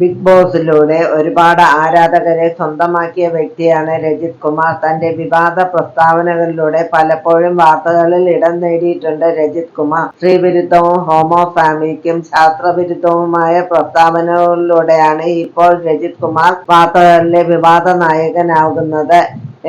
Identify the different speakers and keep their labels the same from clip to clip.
Speaker 1: Big ബോസിലൂടെ ഒരുപാട് ആരാധകരെ സ്വന്തമാക്കിയ വ്യക്തിയാണ് രജിത് കുമാർ. തന്റെ വിവാദ പ്രസ്താവനകളിലൂടെ പലപ്പോഴും വാർത്തകളിൽ ഇടം നേടിയിട്ടുണ്ട് രജിത് കുമാർ. സ്ത്രീവിരുദ്ധവും ഹോമോ ഫാമിലിക്കും ശാസ്ത്രവിരുദ്ധവുമായ പ്രസ്താവനകളിലൂടെയാണ് ഇപ്പോൾ രജിത് കുമാർ വാർത്തകളിലെ വിവാദ നായകനാകുന്നത്.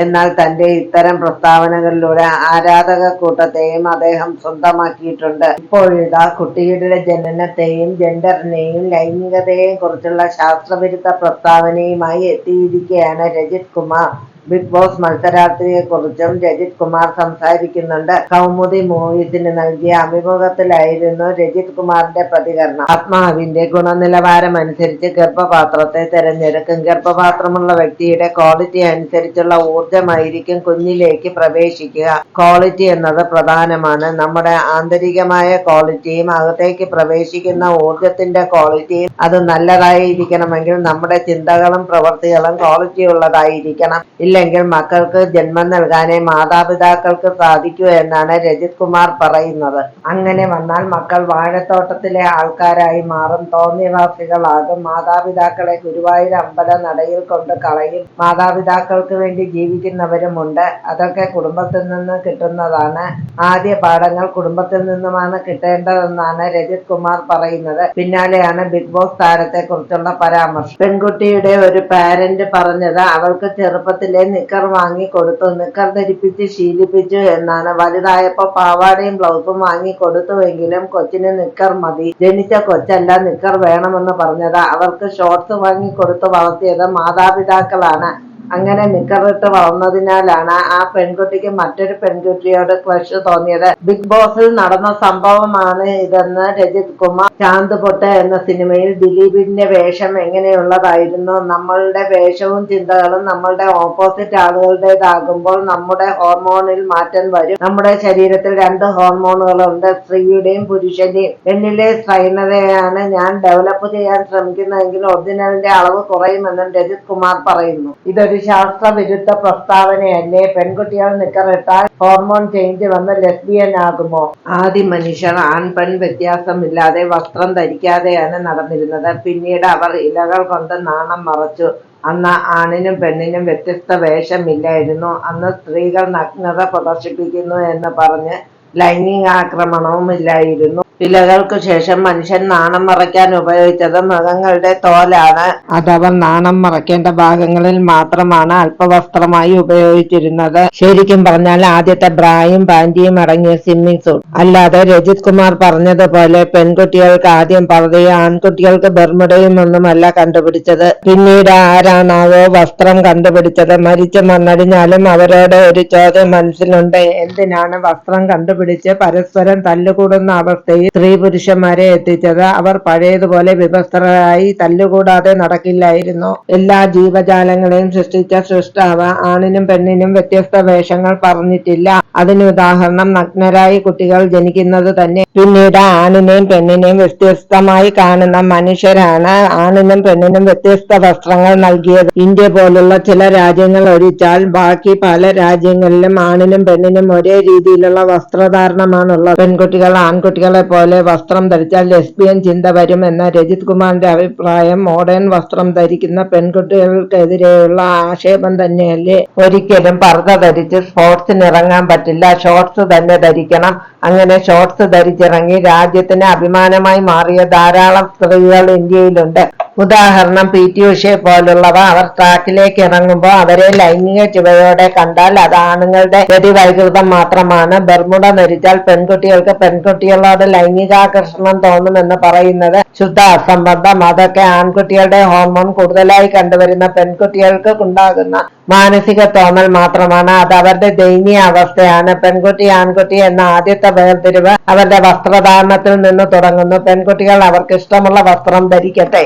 Speaker 1: എന്നാൽ തന്റെ ഇത്തരം പ്രസ്താവനകളിലൂടെ ആരാധക കൂട്ടത്തെയും അദ്ദേഹം സ്വന്തമാക്കിയിട്ടുണ്ട്. ഇപ്പോഴിതാ കുട്ടിയുടെ ജനനത്തെയും ജെൻഡറിനെയും ലൈംഗികതയെയും കുറിച്ചുള്ള ശാസ്ത്രവിരുദ്ധ പ്രസ്താവനയുമായി എത്തിയിരിക്കുകയാണ് രജിത് കുമാർ. ബിഗ് ബോസ് മത്സരാർത്ഥിയെക്കുറിച്ചും രജിത് കുമാർ സംസാരിക്കുന്നുണ്ട്. കൗമുദി മൂവീസിന് നൽകിയ അഭിമുഖത്തിലായിരുന്നു രജിത് കുമാറിന്റെ പ്രതികരണം. ആത്മാവിന്റെ ഗുണനിലവാരം അനുസരിച്ച് ഗർഭപാത്രത്തെ തെരഞ്ഞെടുക്കും. ഗർഭപാത്രമുള്ള വ്യക്തിയുടെ ക്വാളിറ്റി അനുസരിച്ചുള്ള ഊർജമായിരിക്കും കുഞ്ഞിലേക്ക് പ്രവേശിക്കുക. ക്വാളിറ്റി എന്നത് പ്രധാനമാണ്. നമ്മുടെ ആന്തരികമായ ക്വാളിറ്റിയും അകത്തേക്ക് പ്രവേശിക്കുന്ന ഊർജത്തിന്റെ ക്വാളിറ്റിയും അത് നല്ലതായിരിക്കണമെങ്കിൽ നമ്മുടെ ചിന്തകളും പ്രവൃത്തികളും ക്വാളിറ്റി ഉള്ളതായിരിക്കണം. ഇല്ലെങ്കിൽ മക്കൾക്ക് ജന്മം നൽകാനേ മാതാപിതാക്കൾക്ക് സാധിക്കൂ എന്നാണ് രജിത് കുമാർ പറയുന്നത്. അങ്ങനെ വന്നാൽ മക്കൾ വാഴത്തോട്ടത്തിലെ ആൾക്കാരായി മാറും, തോന്നിവാസികളാകും, മാതാപിതാക്കളെ ഗുരുവായൂർ അമ്പല നടയിൽ കൊണ്ട് കളയും. മാതാപിതാക്കൾക്ക് വേണ്ടി ജീവിക്കുന്നവരുമുണ്ട്. അതൊക്കെ കുടുംബത്തിൽ നിന്ന് കിട്ടുന്നതാണ്. ആദ്യ പാഠങ്ങൾ കുടുംബത്തിൽ നിന്നുമാണ് കിട്ടേണ്ടതെന്നാണ് രജിത് കുമാർ പറയുന്നത്. പിന്നാലെയാണ് ബിഗ് ബോസ് താരത്തെ കുറിച്ചുള്ള പരാമർശം. പെൺകുട്ടിയുടെ ഒരു പാരന്റ് പറഞ്ഞത് അവൾക്ക് ചെറുപ്പത്തിലെ നിക്കർ വാങ്ങി കൊടുത്തു, നിക്കർ ധരിപ്പിച്ച് ശീലിപ്പിച്ചു എന്നാണ്. വലുതായപ്പോ പാവാടയും ബ്ലൗസും വാങ്ങി കൊടുത്തുവെങ്കിലും കൊച്ചിന് നിക്കർ മതി. ജനിച്ച കൊച്ചല്ല നിക്കർ വേണമെന്ന് പറഞ്ഞത്. അവർക്ക് ഷോർട്സ് വാങ്ങി കൊടുത്തു വളർത്തിയത് മാതാപിതാക്കളാണ്. അങ്ങനെ നിക്കറിട്ട് വളർന്നതിനാലാണ് ആ പെൺകുട്ടിക്ക് മറ്റൊരു പെൺകുട്ടിയോട് ക്രഷ് തോന്നിയത്. ബിഗ് ബോസിൽ നടന്ന സംഭവമാണ് ഇതെന്ന് രജിത് കുമാർ. ചാന്ത് പൊട്ട് എന്ന സിനിമയിൽ ദിലീപിന്റെ വേഷം എങ്ങനെയുള്ളതായിരുന്നു? നമ്മളുടെ വേഷവും ചിന്തകളും നമ്മളുടെ ഓപ്പോസിറ്റ് ആളുകളുടേതാകുമ്പോൾ നമ്മുടെ ഹോർമോണിൽ മാറ്റം വരും. നമ്മുടെ ശരീരത്തിൽ 2 ഹോർമോണുകളുണ്ട്, സ്ത്രീയുടെയും പുരുഷന്റെയും. എന്നിലെ സ്ത്രൈണതയാണ് ഞാൻ ഡെവലപ്പ് ചെയ്യാൻ ശ്രമിക്കുന്നതെങ്കിൽ ഒറിജിനലിന്റെ അളവ് കുറയുമെന്നും രജിത് കുമാർ പറയുന്നു. ഇതൊരു ശാസ്ത്രവിരുദ്ധ പ്രസ്താവനയല്ലേ? പെൺകുട്ടികൾ നിക്കറിട്ടാൽ ഹോർമോൺ ചേഞ്ച് വന്ന് ലെസ്ബിയൻ ആകുമോ? ആദ്യ മനുഷ്യർ ആൺ പെൺ വ്യത്യാസമില്ലാതെ വസ്ത്രം ധരിക്കാതെയാണ് നടന്നിരുന്നത്. പിന്നീട് അവർ ഇലകൾ കൊണ്ട് നാണം മറച്ചു. അന്ന് ആണിനും പെണ്ണിനും വ്യത്യസ്ത വേഷമില്ലായിരുന്നു. അന്ന് സ്ത്രീകൾ നഗ്നത പ്രദർശിപ്പിക്കുന്നു എന്ന് പറഞ്ഞ് ലൈംഗികാക്രമണവും ഇല്ലായിരുന്നു. ഇലകൾക്കു ശേഷം മനുഷ്യൻ നാണം മറയ്ക്കാൻ ഉപയോഗിച്ചത് മൃഗങ്ങളുടെ തോലാണ്. അതവർ നാണം മറയ്ക്കേണ്ട ഭാഗങ്ങളിൽ മാത്രമാണ് അല്പവസ്ത്രമായി ഉപയോഗിച്ചിരുന്നത്. ശരിക്കും പറഞ്ഞാൽ ആദ്യത്തെ ബ്രായും പാന്റിയും അടങ്ങിയ സ്വിമ്മിംഗ് സൂട്ട്. അല്ലാതെ രജിത് കുമാർ പറഞ്ഞതുപോലെ പെൺകുട്ടികൾക്ക് ആദ്യം പർദ്ദയും ആൺകുട്ടികൾക്ക് ബർമുടയും ഒന്നുമല്ല കണ്ടുപിടിച്ചത്. പിന്നീട് ആരാണാവോ വസ്ത്രം കണ്ടുപിടിച്ചത്. മരിച്ചു മണ്ണടിഞ്ഞാലും അവരോട് ഒരു ചോദ്യം മനസ്സിലുണ്ട്. എന്തിനാണ് വസ്ത്രം കണ്ടുപിടിച്ച് പരസ്പരം തല്ലുകൂടുന്ന അവസ്ഥയിൽ സ്ത്രീ പുരുഷന്മാരെ എത്തിച്ചത്? അവർ പഴയതുപോലെ വിഭസ്തരായി തല്ലുകൂടാതെ നടക്കില്ലായിരുന്നു. എല്ലാ ജീവജാലങ്ങളെയും സൃഷ്ടിച്ച സൃഷ്ടാവ് ആണിനും പെണ്ണിനും വ്യത്യസ്ത വേഷങ്ങൾ പറഞ്ഞിട്ടില്ല. അതിന് ഉദാഹരണം നഗ്നരായി കുട്ടികൾ ജനിക്കുന്നത് തന്നെ. പിന്നീട് ആണിനെയും പെണ്ണിനെയും വ്യത്യസ്തമായി കാണുന്ന മനുഷ്യരാണ് ആണിനും പെണ്ണിനും വ്യത്യസ്ത വസ്ത്രങ്ങൾ നൽകിയത്. ഇന്ത്യ പോലുള്ള ചില രാജ്യങ്ങൾ ഒഴിച്ചാൽ ബാക്കി പല രാജ്യങ്ങളിലും ആണിനും പെണ്ണിനും ഒരേ രീതിയിലുള്ള വസ്ത്രധാരണമാണുള്ളത്. പെൺകുട്ടികൾ ആൺകുട്ടികളെ പോലെ വസ്ത്രം ധരിച്ചാൽ ലെസ്ബിയൻ ചിന്ത വരും എന്ന രജിത് കുമാറിന്റെ അഭിപ്രായം മോഡേൺ വസ്ത്രം ധരിക്കുന്ന പെൺകുട്ടികൾക്കെതിരെയുള്ള ആക്ഷേപം തന്നെയല്ലേ? ഒരിക്കലും പർദ്ദ ധരിച്ച് സ്പോർട്സിന് ഇറങ്ങാൻ പറ്റില്ല, ഷോർട്സ് തന്നെ ധരിക്കണം. അങ്ങനെ ഷോർട്സ് ധരിച്ചിറങ്ങി രാജ്യത്തിന് അഭിമാനമായി മാറിയ ധാരാളം സ്ത്രീകൾ ഇന്ത്യയിലുണ്ട്. ഉദാഹരണം PT ഉഷയെ പോലുള്ളവ. അവർ ട്രാക്കിലേക്ക് ഇറങ്ങുമ്പോൾ അവരെ ലൈംഗിക ചുവയോടെ കണ്ടാൽ അത് ആണുങ്ങളുടെ ഗതിവൈകൃതം മാത്രമാണ്. ബർമുട ധരിച്ചാൽ പെൺകുട്ടികൾക്ക് പെൺകുട്ടികളോട് ലൈംഗികാകർഷണം തോന്നുമെന്ന് പറയുന്നത് ശുദ്ധ അസംബന്ധം. അതൊക്കെ ആൺകുട്ടികളുടെ ഹോർമോൺ കൂടുതലായി കണ്ടുവരുന്ന പെൺകുട്ടികൾക്ക് ഉണ്ടാകുന്ന മാനസിക തോന്നൽ മാത്രമാണ്. അത് അവരുടെ ദയനീയ അവസ്ഥയാണ്. പെൺകുട്ടി ആൺകുട്ടി എന്ന ആദ്യത്തെ വേർതിരിവ് അവരുടെ വസ്ത്രധാരണത്തിൽ നിന്ന് തുടങ്ങുന്നു. പെൺകുട്ടികൾ അവർക്ക് ഇഷ്ടമുള്ള വസ്ത്രം ധരിക്കട്ടെ.